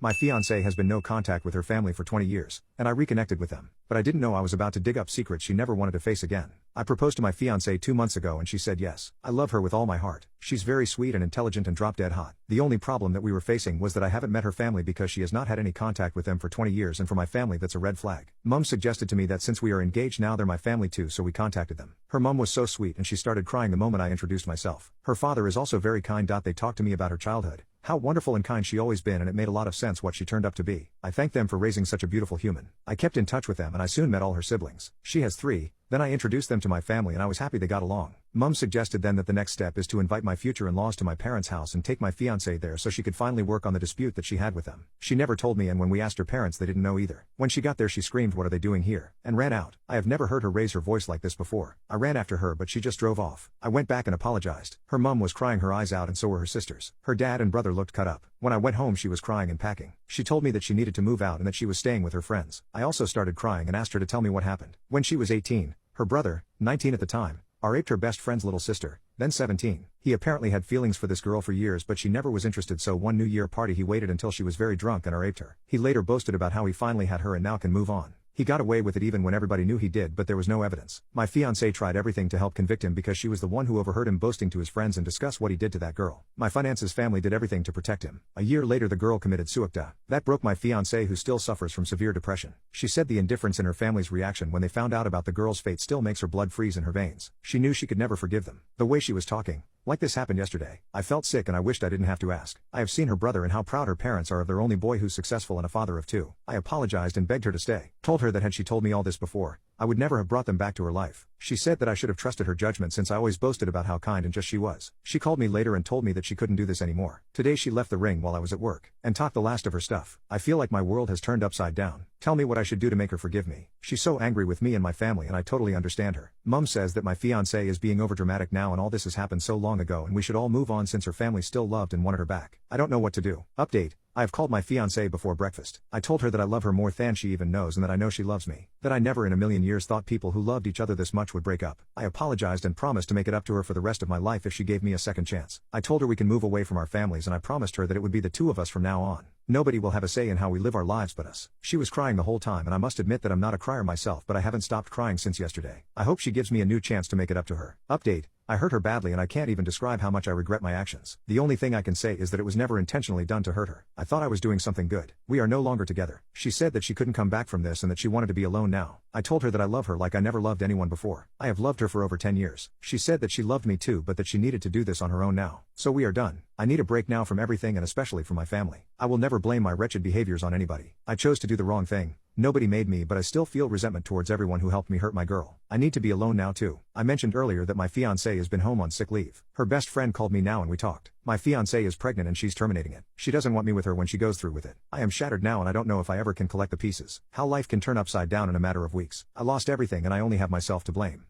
My fiancée has been no contact with her family for 20 years, and I reconnected with them. But I didn't know I was about to dig up secrets she never wanted to face again. I proposed to my fiancée 2 months ago and she said yes. I love her with all my heart. She's very sweet and intelligent and drop dead hot. The only problem that we were facing was that I haven't met her family because she has not had any contact with them for 20 years, and for my family that's a red flag. Mum suggested to me that since we are engaged now they're my family too, so we contacted them. Her mum was so sweet and she started crying the moment I introduced myself. Her father is also very kind. They talked to me about her childhood, how wonderful and kind she always been, and it made a lot of sense what she turned up to be. I thank them for raising such a beautiful human. I kept in touch with them and I soon met all her siblings. She has 3. Then I introduced them to my family and I was happy they got along. Mum suggested then that the next step is to invite my future in-laws to my parents' house and take my fiancée there so she could finally work on the dispute that she had with them. She never told me, and when we asked her parents they didn't know either. When she got there she screamed, "What are they doing here?" and ran out. I have never heard her raise her voice like this before. I ran after her but she just drove off. I went back and apologized. Her mum was crying her eyes out and so were her sisters. Her dad and brother looked cut up. When I went home she was crying and packing. She told me that she needed to move out and that she was staying with her friends. I also started crying and asked her to tell me what happened. When she was 18, her brother, 19 at the time, raped her best friend's little sister, then 17. He apparently had feelings for this girl for years but she never was interested, so one New Year party he waited until she was very drunk and raped her. He later boasted about how he finally had her and now can move on. He got away with it even when everybody knew he did, but there was no evidence. My fiancée tried everything to help convict him because she was the one who overheard him boasting to his friends and discuss what he did to that girl. My finances family did everything to protect him. A year later the girl committed suicide. That broke my fiancée, who still suffers from severe depression. She said the indifference in her family's reaction when they found out about the girl's fate still makes her blood freeze in her veins. She knew she could never forgive them. The way she was talking, like this happened yesterday. I felt sick and I wished I didn't have to ask. I have seen her brother and how proud her parents are of their only boy who's successful and a father of 2. I apologized and begged her to stay. Told her that had she told me all this before, I would never have brought them back to her life. She said that I should have trusted her judgment since I always boasted about how kind and just she was. She called me later and told me that she couldn't do this anymore. Today she left the ring while I was at work and talked the last of her stuff. I feel like my world has turned upside down. Tell me what I should do to make her forgive me. She's so angry with me and my family and I totally understand her. Mum says that my fiancée is being overdramatic now and all this has happened so long ago and we should all move on since her family still loved and wanted her back. I don't know what to do. Update. I have called my fiancée before breakfast. I told her that I love her more than she even knows and that I know she loves me. That I never in a million years thought people who loved each other this much would break up. I apologized and promised to make it up to her for the rest of my life if she gave me a second chance. I told her we can move away from our families and I promised her that it would be the 2 of us from now on. Nobody will have a say in how we live our lives but us. She was crying the whole time and I must admit that I'm not a crier myself, but I haven't stopped crying since yesterday. I hope she gives me a new chance to make it up to her. Update. I hurt her badly and I can't even describe how much I regret my actions. The only thing I can say is that it was never intentionally done to hurt her. I thought I was doing something good. We are no longer together. She said that she couldn't come back from this and that she wanted to be alone now. I told her that I love her like I never loved anyone before. I have loved her for over 10 years. She said that she loved me too, but that she needed to do this on her own now. So we are done. I need a break now from everything and especially from my family. I will never blame my wretched behaviors on anybody. I chose to do the wrong thing. Nobody made me, but I still feel resentment towards everyone who helped me hurt my girl. I need to be alone now too. I mentioned earlier that my fiancée has been home on sick leave. Her best friend called me now and we talked. My fiancée is pregnant and she's terminating it. She doesn't want me with her when she goes through with it. I am shattered now and I don't know if I ever can collect the pieces. How life can turn upside down in a matter of weeks. I lost everything and I only have myself to blame.